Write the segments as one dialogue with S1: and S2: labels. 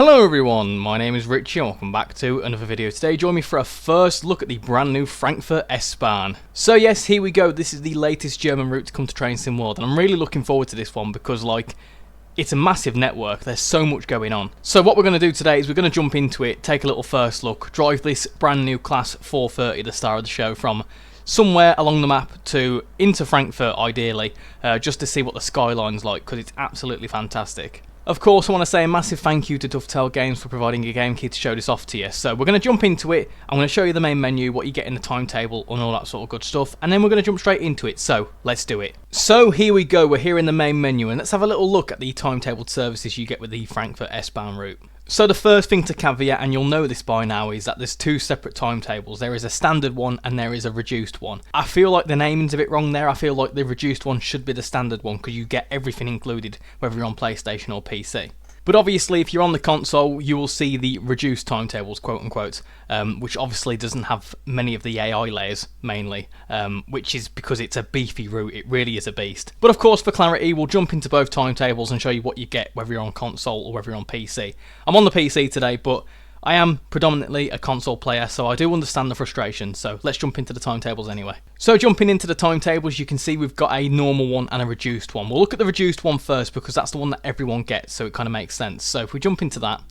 S1: Hello everyone, my name is Richie and welcome back to another video. Today join me for a first look at the brand new Frankfurt S-Bahn. So yes, here we go, this is the latest German route to come to Train Sim World and I'm really looking forward to this one because it's a massive network, there's so much going on. So what we're going to do today is we're going to jump into it, take a little first look, drive this brand new Class 430, the star of the show, from somewhere along the map into Frankfurt ideally, just to see what the skyline's like because it's absolutely fantastic. Of course, I want to say a massive thank you to Dovetail Games for providing a game key to show this off to you. So we're going to jump into it, I'm going to show you the main menu, what you get in the timetable and all that sort of good stuff, and then we're going to jump straight into it, so let's do it. So here we go, we're here in the main menu, and let's have a little look at the timetabled services you get with the Frankfurt S-Bahn route. So the first thing to caveat, and you'll know this by now, is that there's two separate timetables. There is a standard one and there is a reduced one. I feel like the naming's a bit wrong there. I feel like the reduced one should be the standard one because you get everything included, whether you're on PlayStation or PC. But obviously, if you're on the console, you will see the reduced timetables, quote unquote, which obviously doesn't have many of the AI layers, mainly, which is because it's a beefy route, it really is a beast. But of course, for clarity, we'll jump into both timetables and show you what you get, whether you're on console or whether you're on PC. I'm on the PC today, but I am predominantly a console player, so I do understand the frustration, so let's jump into the timetables anyway. So jumping into the timetables, you can see we've got a normal one and a reduced one. We'll look at the reduced one first because that's the one that everyone gets, so it kind of makes sense. So if we jump into that,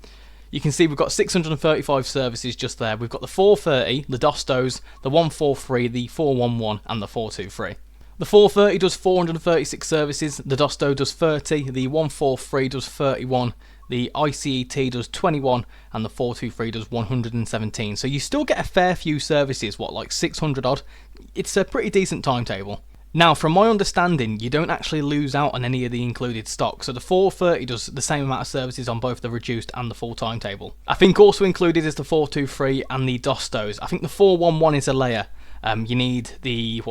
S1: you can see we've got 635 services just there. We've got the 430, the Dostos, the 143, the 411 and the 423. The 430 does 436 services, the Dosto does 30, the 143 does 31, the ICET does 21, and the 423 does 117. So you still get a fair few services, like 600 odd. It's a pretty decent timetable. Now, from my understanding, you don't actually lose out on any of the included stock. So the 430 does the same amount of services on both the reduced and the full timetable. I think also included is the 423 and the Dostos. I think the 411 is a layer. You need the,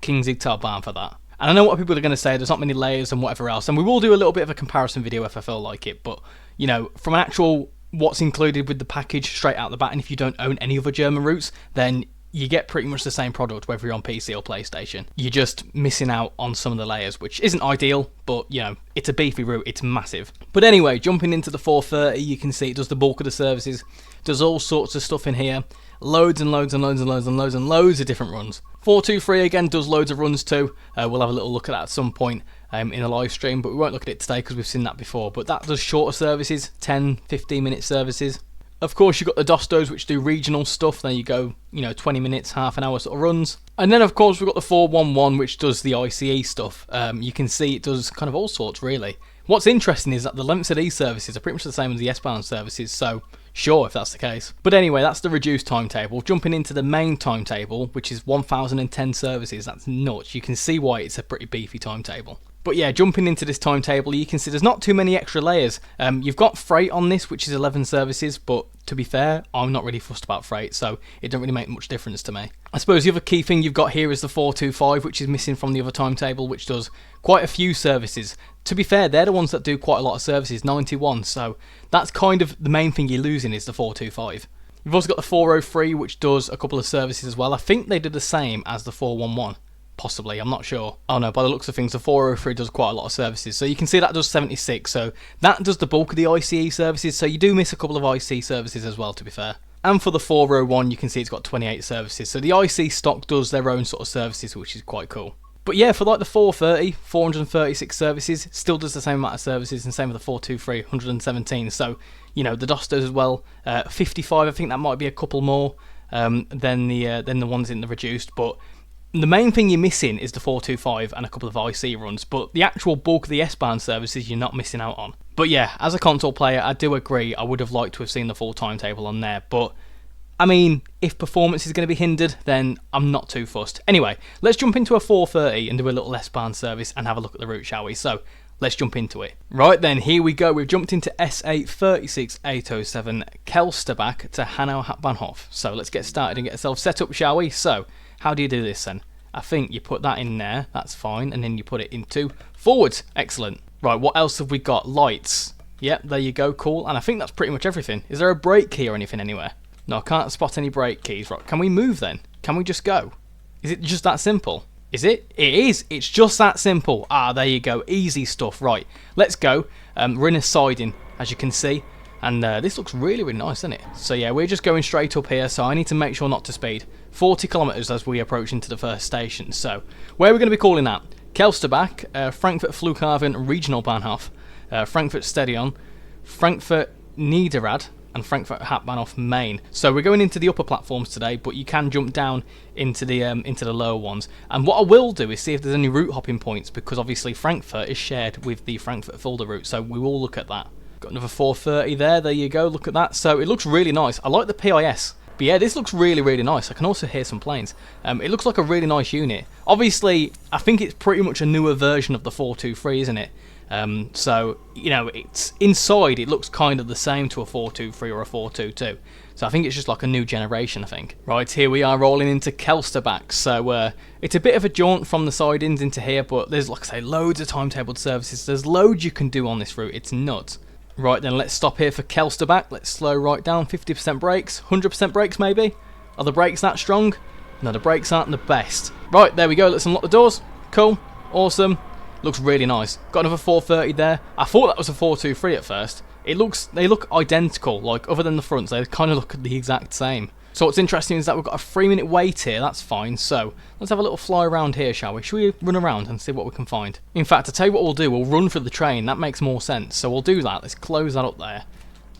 S1: King Zigzag for that. And I know what people are going to say, there's not many layers and whatever else, and we will do a little bit of a comparison video if I feel like it, but, you know, from an actual what's included with the package straight out the bat, and if you don't own any other German routes, then you get pretty much the same product whether you're on PC or PlayStation. You're just missing out on some of the layers, which isn't ideal, but, you know, it's a beefy route, it's massive. But anyway, jumping into the 430, you can see it does the bulk of the services, does all sorts of stuff in here, loads and loads and loads and loads and loads and loads of different runs. 423 again does loads of runs too. We'll have a little look at that at some point in a live stream, but we won't look at it today because we've seen that before. But that does shorter services, 10, 15 minute services. Of course, you've got the Dostos, which do regional stuff. There you go, 20 minutes, half an hour sort of runs. And then, of course, we've got the 411, which does the ICE stuff. You can see it does kind of all sorts, really. What's interesting is that the lengths of these services are pretty much the same as the S-Bahn services, so sure, if that's the case. But anyway, that's the reduced timetable. Jumping into the main timetable, which is 1,010 services, that's nuts. You can see why it's a pretty beefy timetable. But yeah, jumping into this timetable, you can see there's not too many extra layers. You've got freight on this, which is 11 services, but to be fair, I'm not really fussed about freight, so it don't really make much difference to me. I suppose the other key thing you've got here is the 425, which is missing from the other timetable, which does quite a few services. To be fair, they're the ones that do quite a lot of services, 91, so that's kind of the main thing you're losing is the 425. You've also got the 403, which does a couple of services as well. I think they did the same as the 411. Possibly, I'm not sure. Oh no, by the looks of things, the 403 does quite a lot of services. So you can see that does 76, so that does the bulk of the ICE services, so you do miss a couple of IC services as well, to be fair. And for the 401, you can see it's got 28 services, so the IC stock does their own sort of services, which is quite cool. But yeah, for the 430, 436 services, still does the same amount of services, and same with the 423, 117. So, the Dostos as well, 55, I think that might be a couple more than the ones in the reduced, but the main thing you're missing is the 425 and a couple of IC runs, but the actual bulk of the S-Bahn services you're not missing out on. But yeah, as a console player, I do agree, I would have liked to have seen the full timetable on there, but I mean, if performance is going to be hindered, then I'm not too fussed. Anyway, let's jump into a 430 and do a little S-Bahn service and have a look at the route, shall we? So, let's jump into it. Right then, here we go. We've jumped into S8 36807 Kelsterback to Hanau Hauptbahnhof. So, let's get started and get ourselves set up, shall we? So, how do you do this then? I think you put that in there, that's fine, and then you put it into forwards. Excellent. Right, what else have we got? Lights. Yep, there you go, cool. And I think that's pretty much everything. Is there a brake key or anything anywhere? No, I can't spot any brake keys. Right, can we move then? Can we just go? Is it just that simple? Is it? It is. It's just that simple. Ah, there you go. Easy stuff. Right, let's go. We're in a siding, as you can see. And this looks really, really nice, doesn't it? So yeah, we're just going straight up here, so I need to make sure not to speed. 40 kilometers as we approach into the first station. So, where are we going to be calling at? Kelsterback, Frankfurt Flughafen Regional Bahnhof, Frankfurt Stadion, Frankfurt Niederrad, and Frankfurt Hbf Main. So we're going into the upper platforms today, but you can jump down into the lower ones. And what I will do is see if there's any route hopping points, because obviously Frankfurt is shared with the Frankfurt Fulda route, so we will look at that. Got another 430 there you go, look at that. So it looks really nice. I like the PIS. But yeah, this looks really, really nice. I can also hear some planes. It looks like a really nice unit. Obviously, I think it's pretty much a newer version of the 423, isn't it? So, you know, it's inside, it looks kind of the same to a 423 or a 422. So I think it's just like a new generation, I think. Right, here we are rolling into Kelsterback. So it's a bit of a jaunt from the sidings into here, but there's, like I say, loads of timetabled services. There's loads you can do on this route. It's nuts. Right then, let's stop here for Kelsterback. Let's slow right down. 50% brakes, 100% brakes maybe? Are the brakes that strong? No, the brakes aren't the best. Right, there we go. Let's unlock the doors. Cool. Awesome. Looks really nice. Got another 430 there. I thought that was a 423 at first. They look identical. Like, other than the fronts, they kind of look the exact same. So what's interesting is that we've got a 3-minute wait here. That's fine. So let's have a little fly around here, shall we? Should we run around and see what we can find? In fact, I'll tell you what we'll do. We'll run for the train. That makes more sense. So we'll do that. Let's close that up there.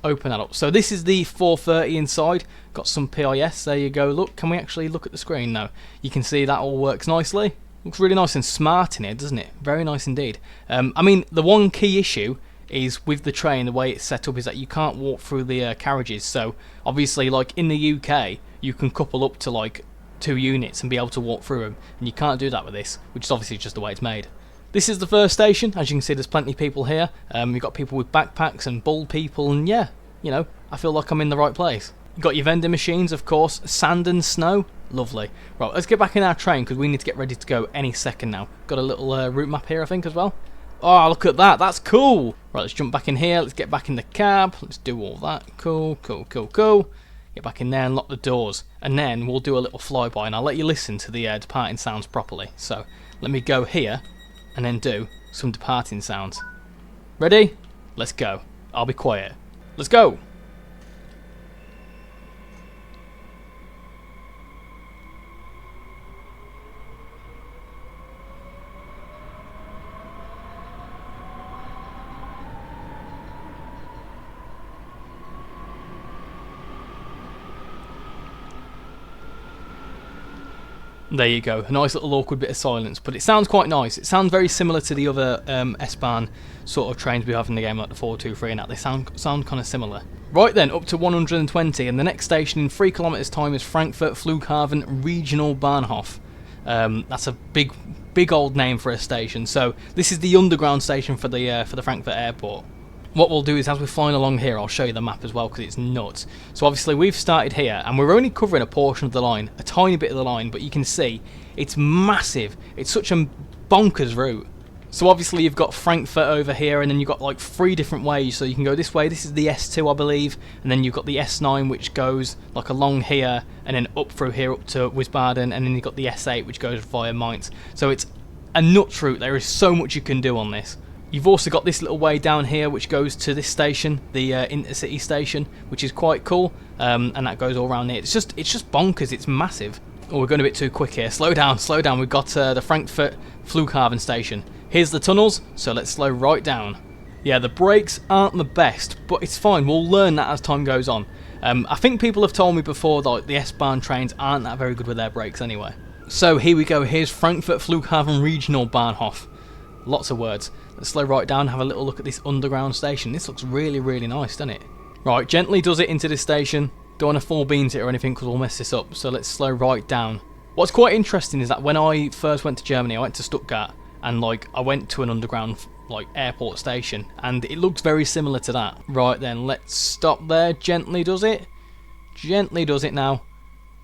S1: Open that up. So this is the 430 inside. Got some PIS. There you go. Look, can we actually look at the screen? No. You can see that all works nicely. Looks really nice and smart in here, doesn't it? Very nice indeed. I mean, the one key issue is with the train, the way it's set up is that you can't walk through the carriages. So obviously, like in the UK, you can couple up to like 2 units and be able to walk through them, and you can't do that with this, which is obviously just the way it's made. This is the first station. As you can see, there's plenty of people here. You've got people with backpacks and bald people, and yeah, you know, I feel like I'm in the right place. You've got your vending machines, of course, sand and snow. Lovely. Right, let's get back in our train because we need to get ready to go any second now. Got a little route map here, I think, as well. Oh, look at that. That's cool. Right, let's jump back in here. Let's get back in the cab. Let's do all that. Cool, cool, cool, cool. Get back in there and lock the doors. And then we'll do a little flyby, and I'll let you listen to the departing sounds properly. So, let me go here and then do some departing sounds. Ready? Let's go. I'll be quiet. Let's go. There you go, a nice little awkward bit of silence, but it sounds quite nice. It sounds very similar to the other S-Bahn sort of trains we have in the game, like the 423 and that. They sound kind of similar. Right then, up to 120, and the next station in 3 kilometers time is Frankfurt Flughafen Regional Bahnhof. That's a big old name for a station. So this is the underground station for the Frankfurt airport. What we'll do is, as we're flying along here, I'll show you the map as well because it's nuts. So obviously we've started here and we're only covering a portion of the line, a tiny bit of the line, but you can see it's massive. It's such a bonkers route. So obviously you've got Frankfurt over here, and then you've got like 3 different ways. So you can go this way, this is the S2 I believe, and then you've got the S9 which goes like along here and then up through here up to Wiesbaden, and then you've got the S8 which goes via Mainz. So it's a nuts route. There is so much you can do on this. You've also got this little way down here which goes to this station, the intercity station, which is quite cool, and that goes all around here. It's just bonkers. It's massive. Oh, we're going a bit too quick here. Slow down, slow down. We've got the Frankfurt Flughafen station. Here's the tunnels, so let's slow right down. Yeah, the brakes aren't the best, but it's fine. We'll learn that as time goes on. I think people have told me before that the S-Bahn trains aren't that very good with their brakes anyway. So here we go. Here's Frankfurt Flughafen Regional Bahnhof. Lots of words. Let's slow right down and have a little look at this underground station. This looks really, really nice, doesn't it? Right, gently does it into this station. Don't want to full beans it or anything because we'll mess this up. So let's slow right down. What's quite interesting is that when I first went to Germany, I went to Stuttgart, and like I went to an underground like airport station, and it looked very similar to that. Right then, let's stop there. Gently does it. Gently does it now.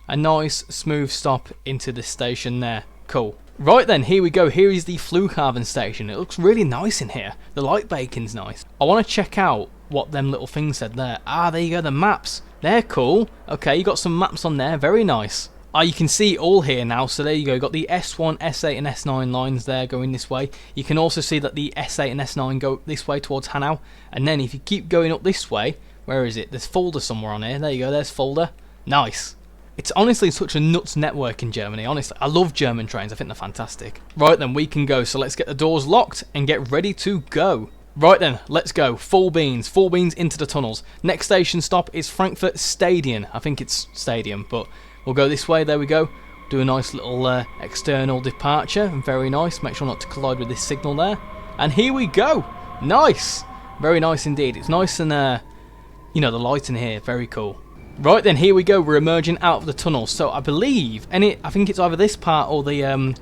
S1: A nice smooth stop into this station there. Cool. Right then, here we go. Here is the Flughafen station. It looks really nice in here. The light bacon's nice. I want to check out what them little things said there. Ah, there you go, the maps. They're cool. Okay, you got some maps on there. Very nice. Ah, you can see all here now. So there you go. You got the S1, S8 and S9 lines there going this way. You can also see that the S8 and S9 go this way towards Hanau. And then if you keep going up this way, Where is it? There's Fulda somewhere on here. There you go, there's Fulda. Nice. It's honestly such a nuts network in Germany. Honestly, I love German trains. I think they're fantastic. Right then, we can go. So let's get the doors locked and get ready to go. Right then, let's go. Full beans into the tunnels. Next station stop is Frankfurt Stadion. I think it's Stadium, but we'll go this way. There we go. Do a nice little external departure. Very nice. Make sure not to collide with this signal there. And here we go. Nice. Very nice indeed. It's nice and, you know, the light in here. Very cool. Right then, here we go. We're emerging out of the tunnel. So I believe, I think it's either this part or the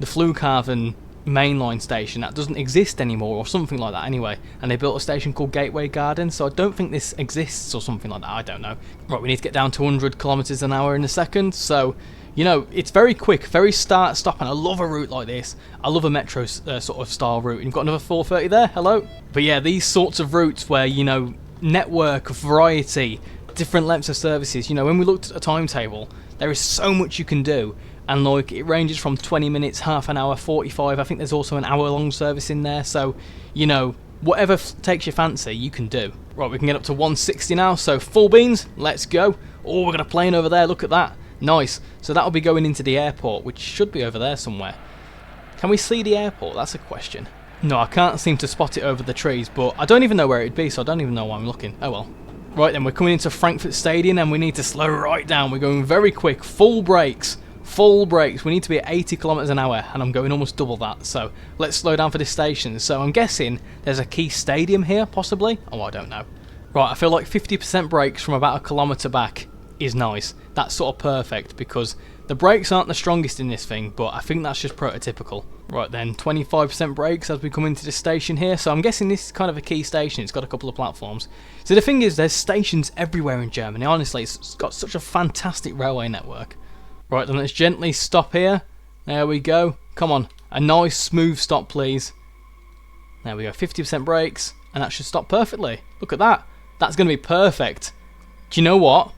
S1: Flughafen mainline station that doesn't exist anymore or something like that anyway, and they built a station called Gateway Garden, so I don't think this exists or something like that. I don't know. Right, we need to get down to 100 kilometers an hour in a second, so you know, it's very quick, very start stop, and I love a route like this. I love a metro sort of style route. You've got another 430 there, hello. But yeah, these sorts of routes where, you know, network, variety, different lengths of services, you know, when we looked at a timetable, there is so much you can do. And like, it ranges from 20 minutes, half an hour, 45. I think there's also an hour-long service in there. So, you know, whatever takes your fancy, you can do. Right, we can get up to 160 now. So, full beans, let's go. Oh, we've got a plane over there. Look at that. Nice. So that'll be going into the airport, which should be over there somewhere. Can we see the airport? That's a question. No, I can't seem to spot it over the trees, but I don't even know where it'd be, so I don't even know why I'm looking. Oh well. Right then, we're coming into Frankfurt Stadium, and we need to slow right down. We're going very quick. Full brakes. Full brakes. We need to be at 80 kilometers an hour, and I'm going almost double that. So let's slow down for this station. So I'm guessing there's a key stadium here, possibly. Oh, I don't know. Right, I feel like 50% brakes from about a kilometer back is nice. That's sort of perfect because the brakes aren't the strongest in this thing, but I think that's just prototypical. Right then, 25% brakes as we come into this station here. So I'm guessing this is kind of a key station. It's got a couple of platforms. So the thing is, there's stations everywhere in Germany. Honestly, it's got such a fantastic railway network. Right then, let's gently stop here. There we go. Come on. A nice smooth stop, please. There we go. 50% brakes. And that should stop perfectly. Look at that. That's going to be perfect. Do you know what?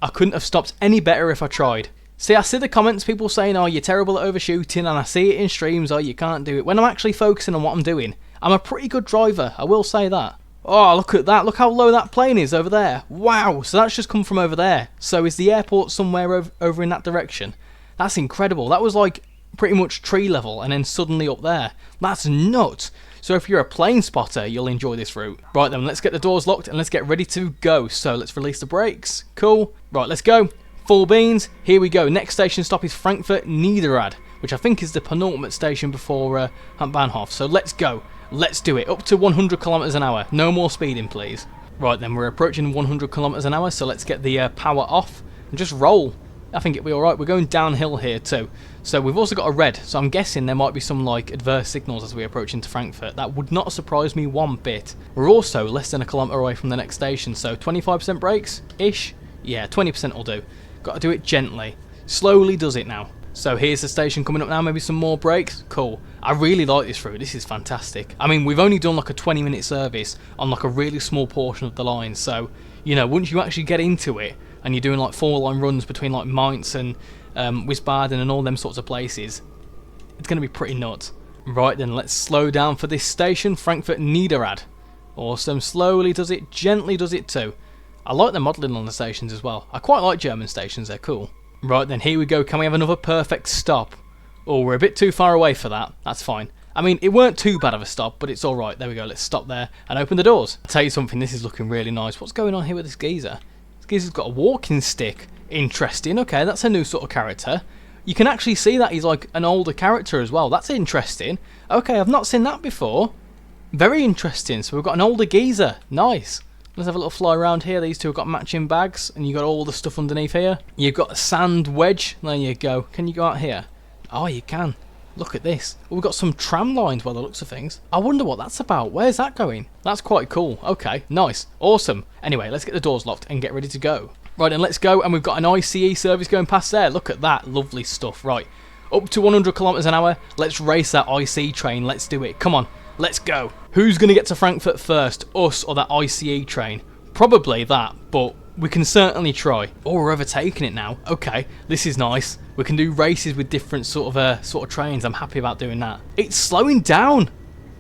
S1: I couldn't have stopped any better if I tried. See, I see the comments, people saying, oh, you're terrible at overshooting, and I see it in streams, oh, you can't do it. When I'm actually focusing on what I'm doing, I'm a pretty good driver, I will say that. Oh, look at that. Look how low that plane is over there. Wow. So that's just come from over there. So is the airport somewhere over in that direction? That's incredible. That was like pretty much tree level and then suddenly up there. That's nuts. So if you're a plane spotter, you'll enjoy this route. Right then, let's get the doors locked and let's get ready to go. So let's release the brakes. Cool. Right, let's go. Full beans. Here we go. Next station stop is Frankfurt Niederrad, which I think is the penultimate station before Hauptbahnhof. So let's go. Let's do it. Up to 100 kilometers an hour. No more speeding, please. Right then, we're approaching 100 kilometers an hour, so let's get the power off and just roll. I think it'll be alright. We're going downhill here too. So we've also got a red, so I'm guessing there might be some like adverse signals as we approach into Frankfurt. That would not surprise me one bit. We're also less than a kilometer away from the next station, so 25% brakes-ish? Yeah, 20% will do. Got to do it gently. Slowly does it now. So here's the station coming up now, maybe some more brakes. Cool. I really like this route. This is fantastic. I mean, we've only done like a 20-minute service on like a really small portion of the line. So, you know, once you actually get into it and you're doing like 4-line runs between like Mainz and Wiesbaden and all them sorts of places, it's going to be pretty nuts. Right then, let's slow down for this station, Frankfurt Niederrad. Awesome. Slowly does it, gently does it too. I like the modelling on the stations as well. I quite like German stations, they're cool. Right then, here we go. Can we have another perfect stop? Oh, we're a bit too far away for that. That's fine. I mean, it weren't too bad of a stop, but it's alright. There we go. Let's stop there and open the doors. I'll tell you something, this is looking really nice. What's going on here with this geezer? This geezer's got a walking stick. Interesting. Okay, that's a new sort of character. You can actually see that he's like an older character as well. That's interesting. Okay, I've not seen that before. Very interesting. So we've got an older geezer. Nice. Let's have a little fly around here. These two have got matching bags, and you've got all the stuff underneath here. You've got a sand wedge. There you go. Can you go out here? Oh, you can. Look at this. We've got some tram lines by the looks of things. I wonder what that's about. Where's that going? That's quite cool. Okay, nice. Awesome. Anyway, let's get the doors locked and get ready to go. Right, and let's go. And we've got an ICE service going past there. Look at that. Lovely stuff. Right. Up to 100 kilometers an hour. Let's race that IC train. Let's do it. Come on. Let's go. Who's going to get to Frankfurt first? Us or that ICE train? Probably that, but we can certainly try. Oh, we're overtaking it now. Okay, this is nice. We can do races with different sort of trains. I'm happy about doing that. It's slowing down.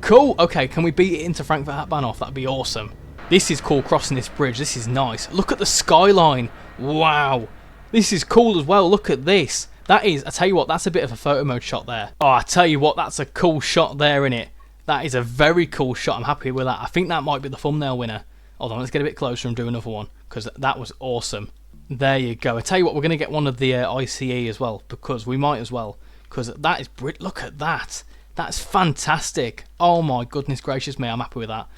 S1: Cool. Okay, can we beat it into Frankfurt Hbf? That'd be awesome. This is cool crossing this bridge. This is nice. Look at the skyline. Wow. This is cool as well. Look at this. That is, I tell you what, that's a bit of a photo mode shot there. Oh, I tell you what, that's a cool shot there, innit? That is a very cool shot. I'm happy with that. I think that might be the thumbnail winner. Hold on, let's get a bit closer and do another one, because that was awesome. There you go. I tell you what, we're going to get one of the ICE as well, because we might as well. Because that is brilliant. Look at that. That's fantastic. Oh my goodness gracious me, I'm happy with that.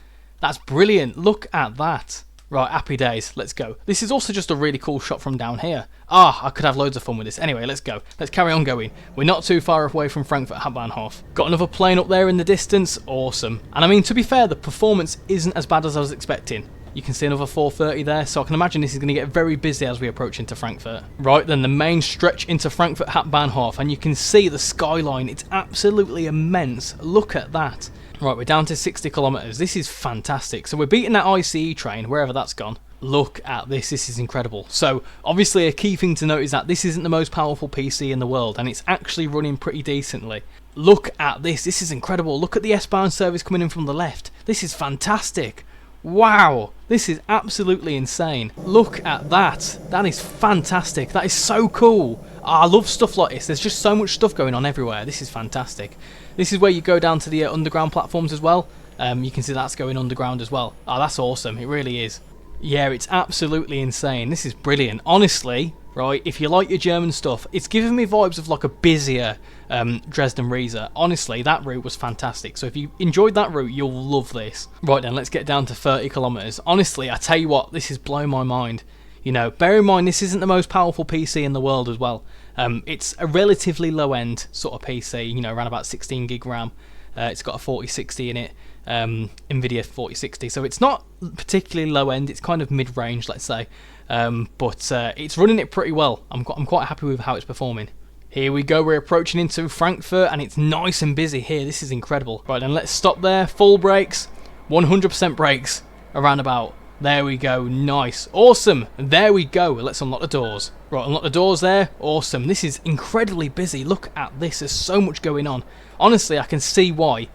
S1: That's brilliant. Look at that. Right, happy days. Let's go. This is also just a really cool shot from down here. Ah, I could have loads of fun with this. Anyway, let's go. Let's carry on going. We're not too far away from Frankfurt Hbf. Got another plane up there in the distance. Awesome. And I mean, to be fair, the performance isn't as bad as I was expecting. You can see another 430 there, so I can imagine this is going to get very busy as we approach into Frankfurt. Right then, the main stretch into Frankfurt Hbf, and you can see the skyline. It's absolutely immense. Look at that. Right, we're down to 60 kilometres. This is fantastic. So we're beating that ICE train, wherever that's gone. Look at this. This is incredible. So, obviously, a key thing to note is that this isn't the most powerful PC in the world, and it's actually running pretty decently. Look at this. This is incredible. Look at the S-Bahn service coming in from the left. This is fantastic. Wow. This is absolutely insane. Look at that. That is fantastic. That is so cool. I love stuff like this. There's just so much stuff going on everywhere. This is fantastic. This is where you go down to the underground platforms as well. You can see that's going underground as well. Oh, that's awesome. It really is. Yeah, it's absolutely insane. This is brilliant. Honestly, right, if you like your German stuff, it's giving me vibes of like a busier Dresden Riese. Honestly, that route was fantastic. So if you enjoyed that route, you'll love this. Right then, let's get down to 30 kilometres. Honestly, I tell you what, this is blowing my mind. You know, bear in mind, this isn't the most powerful PC in the world as well. It's a relatively low-end sort of PC, you know, around about 16 gig RAM. It's got a 4060 in it, NVIDIA 4060, so it's not particularly low-end. It's kind of mid-range, let's say, but it's running it pretty well. I'm quite happy with how it's performing. Here we go, we're approaching into Frankfurt, and it's nice and busy here. This is incredible. Right, then let's stop there. Full brakes, 100% brakes, around about. There we go, nice, awesome, there we go, let's unlock the doors. Right, unlock the doors there, awesome, this is incredibly busy, look at this, there's so much going on. Honestly, I can see why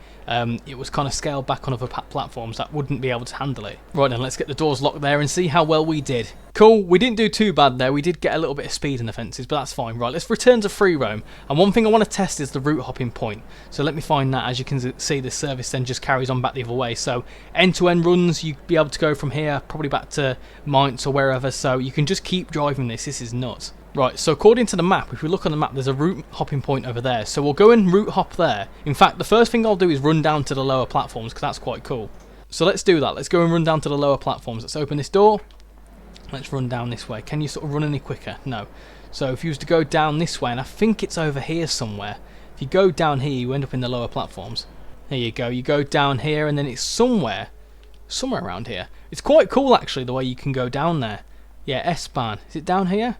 S1: it was kind of scaled back on other platforms that wouldn't be able to handle it. Right then, let's get the doors locked there and see how well we did. Cool, we didn't do too bad there, we did get a little bit of speed in the fences, but that's fine. Right, let's return to free roam, and one thing I want to test is the route hopping point. So let me find that. As you can see, the service then just carries on back the other way. So end-to-end runs, you'd be able to go from here, probably back to Mainz or wherever, so you can just keep driving this. This is nuts. Right, so according to the map, if we look on the map, there's a route hopping point over there. So we'll go and route hop there. In fact, the first thing I'll do is run down to the lower platforms, because that's quite cool. So let's do that. Let's go and run down to the lower platforms. Let's open this door. Let's run down this way. Can you sort of run any quicker? No. So if you was to go down this way, and I think it's over here somewhere. If you go down here, you end up in the lower platforms. There you go. You go down here, and then it's somewhere around here. It's quite cool, actually, the way you can go down there. Yeah, S-Bahn. Is it down here?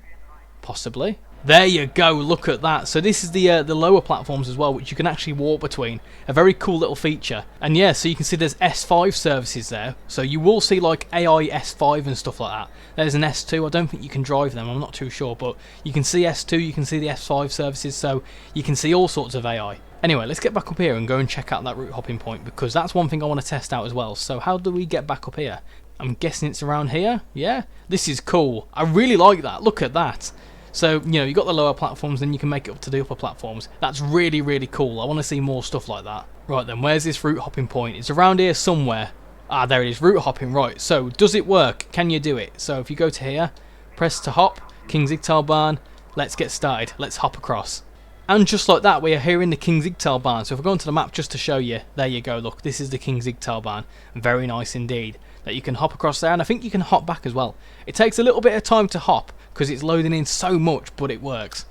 S1: Possibly. There you go, look at that. So this is the lower platforms as well, which you can actually walk between. A very cool little feature. And yeah, so you can see there's S5 services there. So you will see like AI S5 and stuff like that. There's an S2, I don't think you can drive them, I'm not too sure. But you can see S2, you can see the S5 services, so you can see all sorts of AI. Anyway, let's get back up here and go and check out that route hopping point, because that's one thing I want to test out as well. So how do we get back up here? I'm guessing it's around here, yeah? This is cool. I really like that, look at that. So, you know, you got the lower platforms, then you can make it up to the upper platforms. That's really, really cool. I want to see more stuff like that. Right then, where's this route hopping point? It's around here somewhere. Ah, there it is, route hopping, right. So, does it work? Can you do it? So, if you go to here, press to hop, Kelsterback, let's get started. Let's hop across. And just like that, we are here in the Kelsterback. So, if we go onto the map just to show you, there you go, look, this is the Kelsterback. Very nice indeed. That you can hop across there, and I think you can hop back as well. It takes a little bit of time to hop, because it's loading in so much, but it works.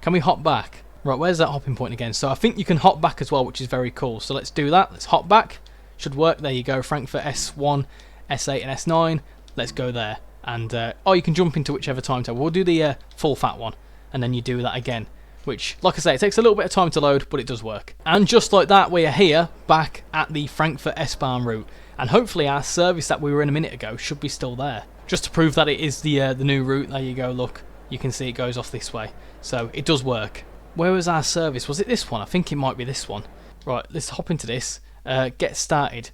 S1: Can we hop back? Right, where's that hopping point again? So I think you can hop back as well, which is very cool. So let's do that. Let's hop back. Should work. There you go. Frankfurt S1, S8 and S9. Let's go there. And, oh, you can jump into whichever timetable. We'll do the full fat one. And then you do that again. Which, like I say, it takes a little bit of time to load, but it does work. And just like that, we are here, back at the Frankfurt S-Bahn route. And hopefully our service that we were in a minute ago should be still there. Just to prove that it is the new route. There you go, look. You can see it goes off this way. So it does work. Where was our service? Was it this one? I think it might be this one. Right, let's hop into this. Get started.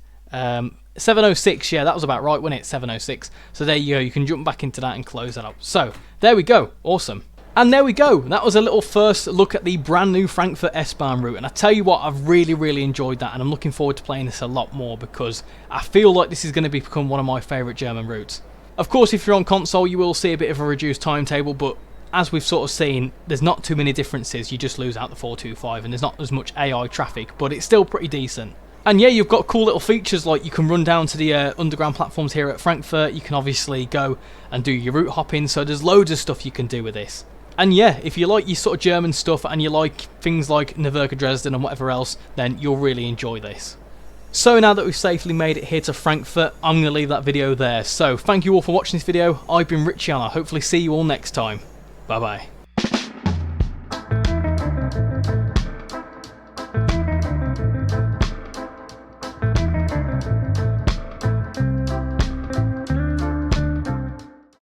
S1: 706, yeah, that was about right, wasn't it? 706. So there you go, you can jump back into that and close that up. So, there we go, awesome. And there we go, that was a little first look at the brand new Frankfurt S-Bahn route, and I tell you what, I've really enjoyed that, and I'm looking forward to playing this a lot more, because I feel like this is going to become one of my favourite German routes. Of course, if you're on console, you will see a bit of a reduced timetable, but as we've sort of seen, there's not too many differences. You just lose out the 425, and there's not as much AI traffic, but it's still pretty decent. And yeah, you've got cool little features, like you can run down to the underground platforms here at Frankfurt. You can obviously go and do your route hopping, so there's loads of stuff you can do with this. And yeah, if you like your sort of German stuff and you like things like Nürburgring Dresden and whatever else, then you'll really enjoy this. So now that we've safely made it here to Frankfurt, I'm going to leave that video there. So thank you all for watching this video. I've been Richie, and I'll hopefully see you all next time. Bye bye.